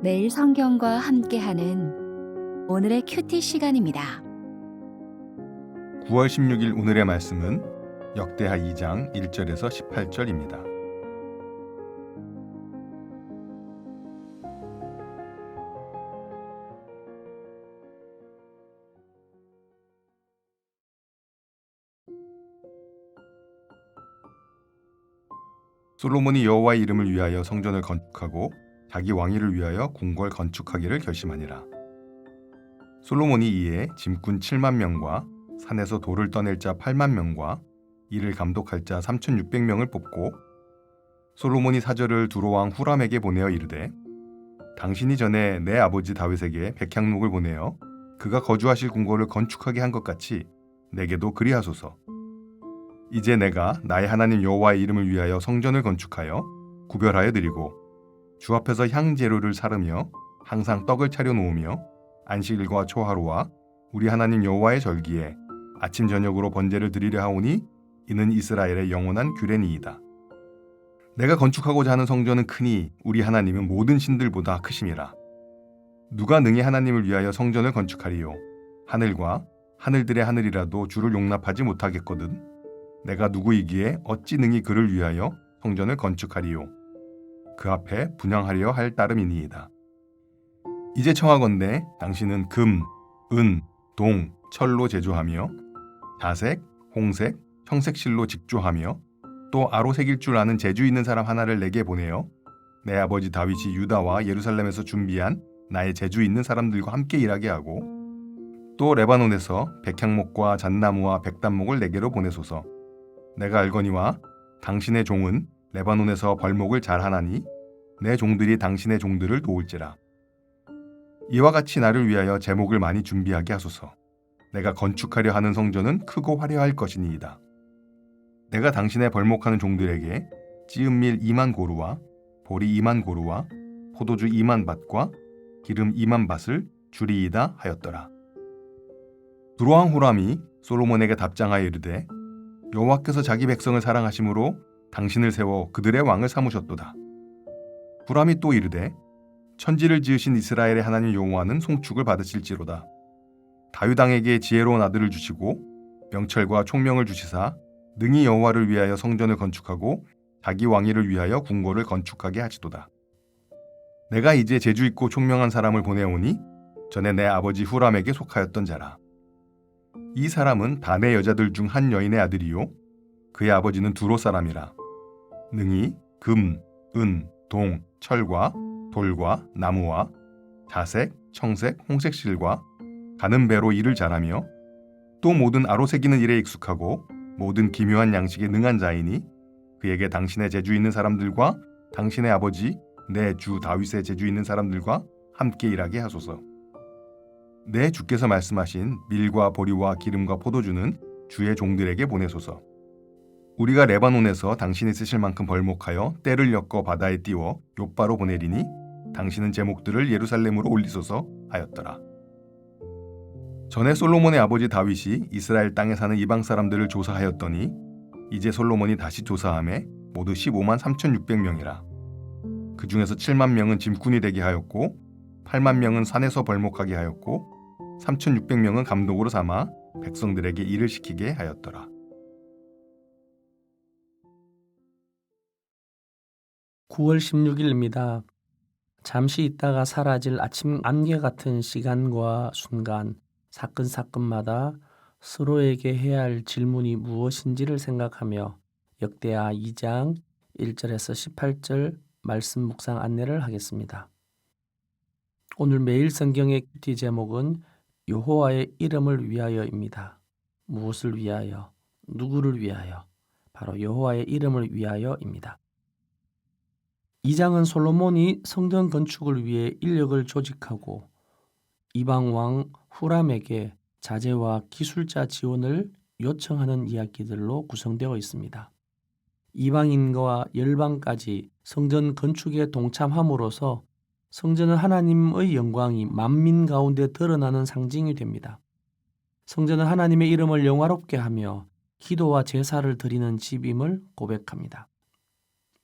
매일 성경과 함께하는 오늘의 큐티 시간입니다. 9월 16일 오늘의 말씀은 역대하 2장 1절에서 18절입니다. 솔로몬이 여호와의 이름을 위하여 성전을 건축하고 자기 왕위를 위하여 궁궐 건축하기를 결심하니라. 솔로몬이 이에 짐꾼 7만 명과 산에서 돌을 떠낼 자 8만 명과 이를 감독할 자 3,600명을 뽑고 솔로몬이 사절을 두로왕 후람에게 보내어 이르되 당신이 전에 내 아버지 다윗에게 백향목을 보내어 그가 거주하실 궁궐을 건축하게 한 것 같이 내게도 그리하소서. 이제 내가 나의 하나님 여호와의 이름을 위하여 성전을 건축하여 구별하여 드리고 주 앞에서 향재료를 사르며 항상 떡을 차려 놓으며 안식일과 초하루와 우리 하나님 여호와의 절기에 아침 저녁으로 번제를 드리려 하오니 이는 이스라엘의 영원한 규례니이다. 내가 건축하고자 하는 성전은 크니 우리 하나님은 모든 신들보다 크심이라. 누가 능히 하나님을 위하여 성전을 건축하리요? 하늘과 하늘들의 하늘이라도 주를 용납하지 못하겠거든. 내가 누구이기에 어찌 능히 그를 위하여 성전을 건축하리요? 그 앞에 분향하려 할 따름이니이다. 이제 청하건대 당신은 금, 은, 동, 철로 제조하며 자색, 홍색, 형색실로 직조하며 또 아로 새길 줄 아는 재주 있는 사람 하나를 내게 보내어 내 아버지 다윗이 유다와 예루살렘에서 준비한 나의 재주 있는 사람들과 함께 일하게 하고 또 레바논에서 백향목과 잣나무와 백단목을 내게로 보내소서. 내가 알거니와 당신의 종은 레바논에서 벌목을 잘하나니 내 종들이 당신의 종들을 도울지라. 이와 같이 나를 위하여 제목을 많이 준비하게 하소서. 내가 건축하려 하는 성전은 크고 화려할 것이니이다. 내가 당신의 벌목하는 종들에게 찌은 밀 2만 고루와 보리 2만 고루와 포도주 2만 밭과 기름 2만 밭을 주리이다 하였더라. 두로왕 후람이 솔로몬에게 답장하여 이르되 여호와께서 자기 백성을 사랑하심으로 당신을 세워 그들의 왕을 삼으셨도다. 후람이 또 이르되 천지를 지으신 이스라엘의 하나님 여호와는 송축을 받으실지로다. 다윗 왕에게 지혜로운 아들을 주시고 명철과 총명을 주시사 능히 여호와를 위하여 성전을 건축하고 자기 왕위를 위하여 궁궐을 건축하게 하시도다. 내가 이제 재주 있고 총명한 사람을 보내오니 전에 내 아버지 후람에게 속하였던 자라. 이 사람은 단의 여자들 중 한 여인의 아들이요 그의 아버지는 두로 사람이라. 능히 금, 은, 동, 철과 돌과 나무와 자색, 청색, 홍색실과 가는 배로 일을 잘하며 또 모든 아로 새기는 일에 익숙하고 모든 기묘한 양식에 능한 자이니 그에게 당신의 재주 있는 사람들과 당신의 아버지 내 주 다윗의 재주 있는 사람들과 함께 일하게 하소서. 내 주께서 말씀하신 밀과 보리와 기름과 포도주는 주의 종들에게 보내소서. 우리가 레바논에서 당신이 쓰실 만큼 벌목하여 떼를 엮어 바다에 띄워 욥바로 보내리니 당신은 제목들을 예루살렘으로 올리소서 하였더라. 전에 솔로몬의 아버지 다윗이 이스라엘 땅에 사는 이방 사람들을 조사하였더니 이제 솔로몬이 다시 조사하매 모두 15만 3,600명이라. 그 중에서 7만 명은 짐꾼이 되게 하였고 8만 명은 산에서 벌목하게 하였고 3,600명은 감독으로 삼아 백성들에게 일을 시키게 하였더라. 9월 16일입니다. 잠시 있다가 사라질 아침 안개 같은 시간과 순간, 사건마다 서로에게 해야 할 질문이 무엇인지를 생각하며 역대하 2장 1절에서 18절 말씀 묵상 안내를 하겠습니다. 오늘 매일 성경의 큐티 제목은 여호와의 이름을 위하여입니다. 무엇을 위하여? 누구를 위하여? 바로 여호와의 이름을 위하여입니다. 2장은 솔로몬이 성전 건축을 위해 인력을 조직하고 이방 왕 후람에게 자재와 기술자 지원을 요청하는 이야기들로 구성되어 있습니다. 이방인과 열방까지 성전 건축에 동참함으로써 성전은 하나님의 영광이 만민 가운데 드러나는 상징이 됩니다. 성전은 하나님의 이름을 영화롭게 하며 기도와 제사를 드리는 집임을 고백합니다.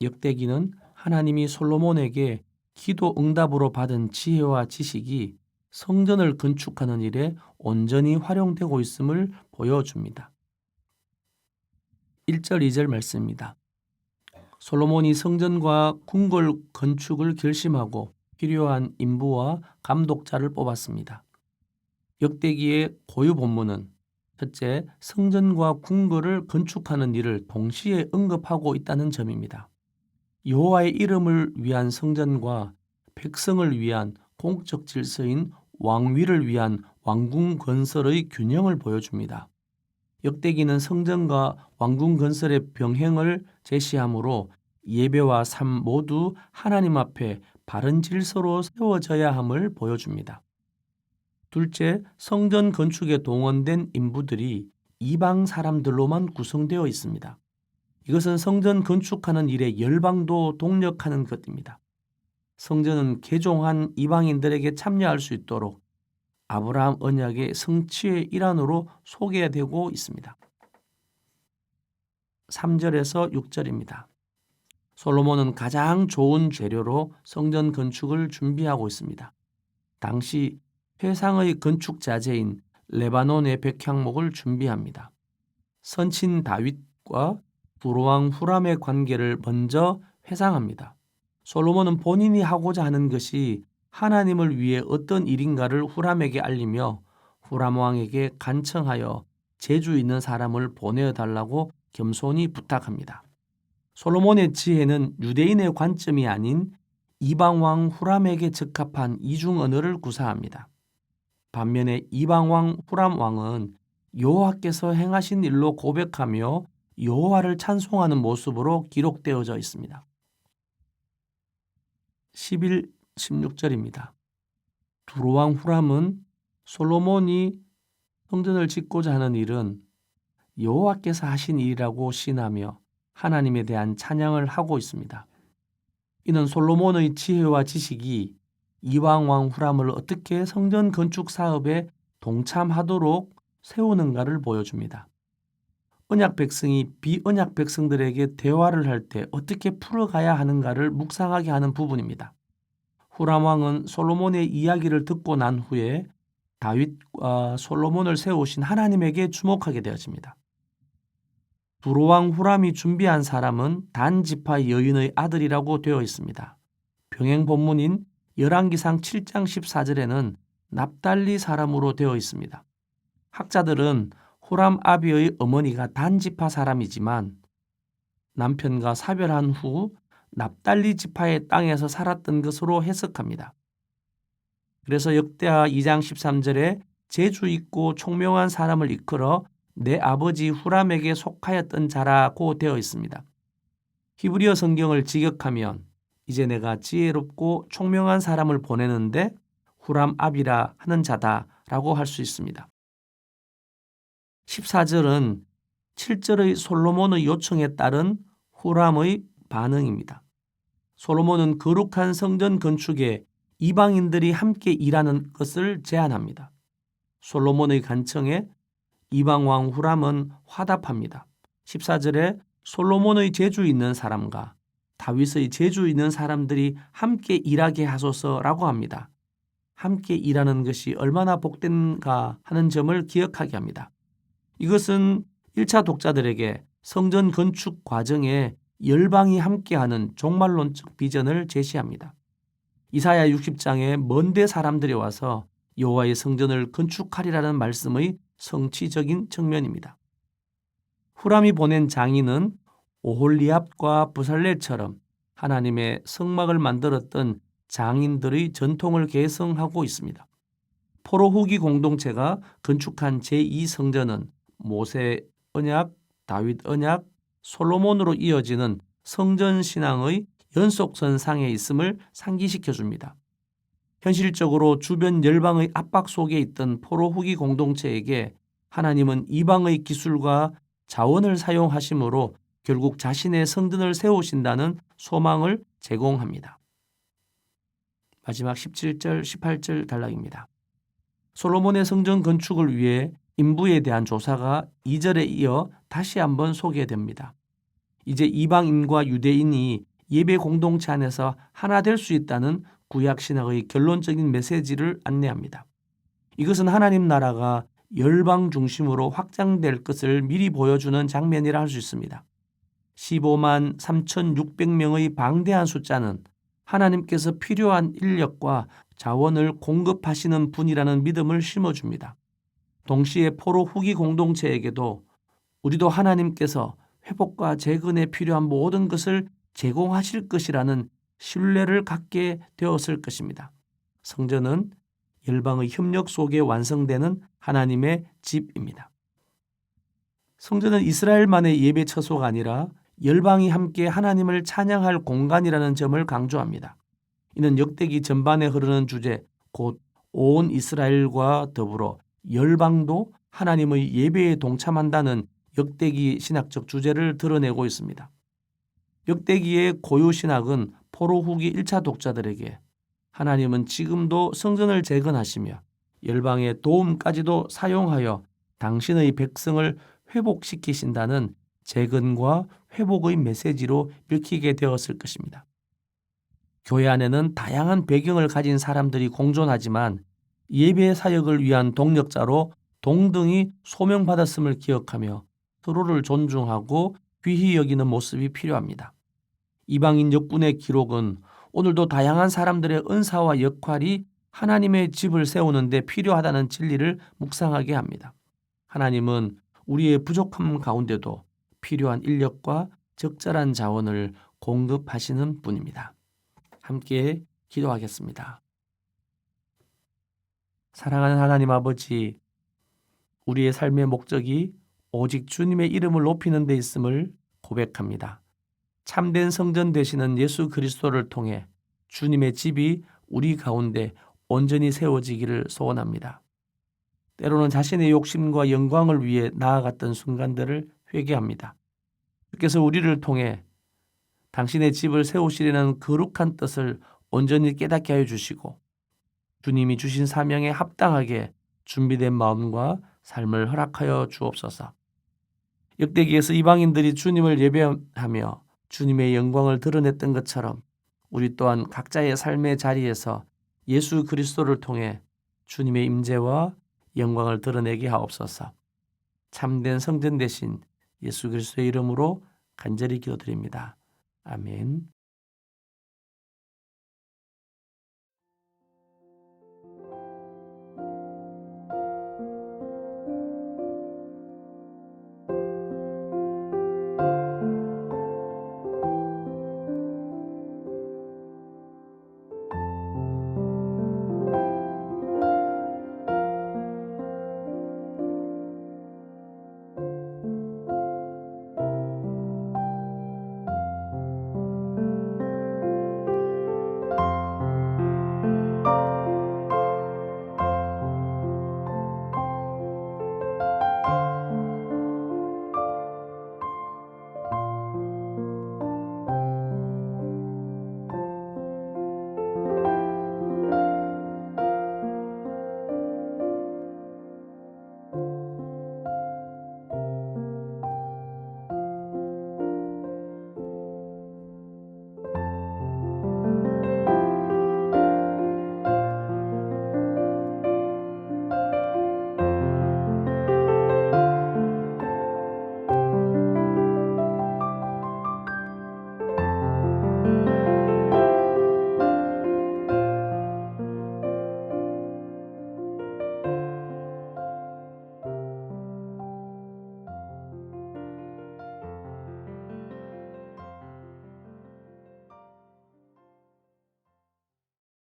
역대기는 하나님이 솔로몬에게 기도 응답으로 받은 지혜와 지식이 성전을 건축하는 일에 온전히 활용되고 있음을 보여줍니다. 1절, 2절 말씀입니다. 솔로몬이 성전과 궁궐 건축을 결심하고 필요한 인부와 감독자를 뽑았습니다. 역대기의 고유 본문은 첫째, 성전과 궁궐을 건축하는 일을 동시에 언급하고 있다는 점입니다. 여호와의 이름을 위한 성전과 백성을 위한 공적 질서인 왕위를 위한 왕궁 건설의 균형을 보여줍니다. 역대기는 성전과 왕궁 건설의 병행을 제시하므로 예배와 삶 모두 하나님 앞에 바른 질서로 세워져야 함을 보여줍니다. 둘째, 성전 건축에 동원된 인부들이 이방 사람들로만 구성되어 있습니다. 이것은 성전 건축하는 일에 열방도 동력하는 것입니다. 성전은 개종한 이방인들에게 참여할 수 있도록 아브라함 언약의 성취의 일환으로 소개되고 있습니다. 3절에서 6절입니다. 솔로몬은 가장 좋은 재료로 성전 건축을 준비하고 있습니다. 당시 회상의 건축 자재인 레바논의 백향목을 준비합니다. 선친 다윗과 두로왕 후람의 관계를 먼저 회상합니다. 솔로몬은 본인이 하고자 하는 것이 하나님을 위해 어떤 일인가를 후람에게 알리며 후람 왕에게 간청하여 재주 있는 사람을 보내어 달라고 겸손히 부탁합니다. 솔로몬의 지혜는 유대인의 관점이 아닌 이방 왕 후람에게 적합한 이중 언어를 구사합니다. 반면에 이방 왕 후람 왕은 여호와께서 행하신 일로 고백하며 여호와를 찬송하는 모습으로 기록되어져 있습니다. 11, 16절입니다. 두로왕 후람은 솔로몬이 성전을 짓고자 하는 일은 여호와께서 하신 일이라고 신하며 하나님에 대한 찬양을 하고 있습니다. 이는 솔로몬의 지혜와 지식이 이방 왕 후람을 어떻게 성전 건축 사업에 동참하도록 세우는가를 보여줍니다. 언약 백성이 비언약 백성들에게 대화를 할 때 어떻게 풀어가야 하는가를 묵상하게 하는 부분입니다. 후람 왕은 솔로몬의 이야기를 듣고 난 후에 다윗과 솔로몬을 세우신 하나님에게 주목하게 되어집니다. 두로왕 후람이 준비한 사람은 단 지파 여인의 아들이라고 되어 있습니다. 병행 본문인 열왕기상 7장 14절에는 납달리 사람으로 되어 있습니다. 학자들은 후람 아비의 어머니가 단 지파 사람이지만 남편과 사별한 후 납달리 지파의 땅에서 살았던 것으로 해석합니다. 그래서 역대하 2장 13절에 재주 있고 총명한 사람을 이끌어 내 아버지 후람에게 속하였던 자라고 되어 있습니다. 히브리어 성경을 직역하면 이제 내가 지혜롭고 총명한 사람을 보내는데 후람 아비라 하는 자다라고 할 수 있습니다. 14절은 7절의 솔로몬의 요청에 따른 후람의 반응입니다. 솔로몬은 거룩한 성전 건축에 이방인들이 함께 일하는 것을 제안합니다. 솔로몬의 간청에 이방 왕 후람은 화답합니다. 14절에 솔로몬의 재주 있는 사람과 다윗의 재주 있는 사람들이 함께 일하게 하소서라고 합니다. 함께 일하는 것이 얼마나 복된가 하는 점을 기억하게 합니다. 이것은 1차 독자들에게 성전 건축 과정에 열방이 함께하는 종말론적 비전을 제시합니다. 이사야 60장에 먼데 사람들이 와서 여호와의 성전을 건축하리라는 말씀의 성취적인 측면입니다. 후람이 보낸 장인은 오홀리압과 부살레처럼 하나님의 성막을 만들었던 장인들의 전통을 계승하고 있습니다. 포로 후기 공동체가 건축한 제2성전은 모세 언약, 다윗 언약, 솔로몬으로 이어지는 성전 신앙의 연속선상에 있음을 상기시켜 줍니다. 현실적으로 주변 열방의 압박 속에 있던 포로 후기 공동체에게 하나님은 이방의 기술과 자원을 사용하심으로 결국 자신의 성전을 세우신다는 소망을 제공합니다. 마지막 17절, 18절 단락입니다. 솔로몬의 성전 건축을 위해 인부에 대한 조사가 2절에 이어 다시 한번 소개됩니다. 이제 이방인과 유대인이 예배 공동체 안에서 하나 될 수 있다는 구약 신학의 결론적인 메시지를 안내합니다. 이것은 하나님 나라가 열방 중심으로 확장될 것을 미리 보여주는 장면이라 할 수 있습니다. 15만 3,600명의 방대한 숫자는 하나님께서 필요한 인력과 자원을 공급하시는 분이라는 믿음을 심어줍니다. 동시에 포로 후기 공동체에게도 우리도 하나님께서 회복과 재건에 필요한 모든 것을 제공하실 것이라는 신뢰를 갖게 되었을 것입니다. 성전은 열방의 협력 속에 완성되는 하나님의 집입니다. 성전은 이스라엘만의 예배 처소가 아니라 열방이 함께 하나님을 찬양할 공간이라는 점을 강조합니다. 이는 역대기 전반에 흐르는 주제 곧 온 이스라엘과 더불어 열방도 하나님의 예배에 동참한다는 역대기 신학적 주제를 드러내고 있습니다. 역대기의 고유 신학은 포로 후기 1차 독자들에게 하나님은 지금도 성전을 재건하시며 열방의 도움까지도 사용하여 당신의 백성을 회복시키신다는 재건과 회복의 메시지로 읽히게 되었을 것입니다. 교회 안에는 다양한 배경을 가진 사람들이 공존하지만 예배 사역을 위한 동력자로 동등히 소명받았음을 기억하며 서로를 존중하고 귀히 여기는 모습이 필요합니다. 이방인 역군의 기록은 오늘도 다양한 사람들의 은사와 역할이 하나님의 집을 세우는 데 필요하다는 진리를 묵상하게 합니다. 하나님은 우리의 부족함 가운데도 필요한 인력과 적절한 자원을 공급하시는 분입니다. 함께 기도하겠습니다. 사랑하는 하나님 아버지, 우리의 삶의 목적이 오직 주님의 이름을 높이는 데 있음을 고백합니다. 참된 성전 되시는 예수 그리스도를 통해 주님의 집이 우리 가운데 온전히 세워지기를 소원합니다. 때로는 자신의 욕심과 영광을 위해 나아갔던 순간들을 회개합니다. 주께서 우리를 통해 당신의 집을 세우시려는 거룩한 뜻을 온전히 깨닫게 하여 주시고 주님이 주신 사명에 합당하게 준비된 마음과 삶을 허락하여 주옵소서. 역대기에서 이방인들이 주님을 예배하며 주님의 영광을 드러냈던 것처럼 우리 또한 각자의 삶의 자리에서 예수 그리스도를 통해 주님의 임재와 영광을 드러내게 하옵소서. 참된 성전 되신 예수 그리스도의 이름으로 간절히 기도드립니다. 아멘.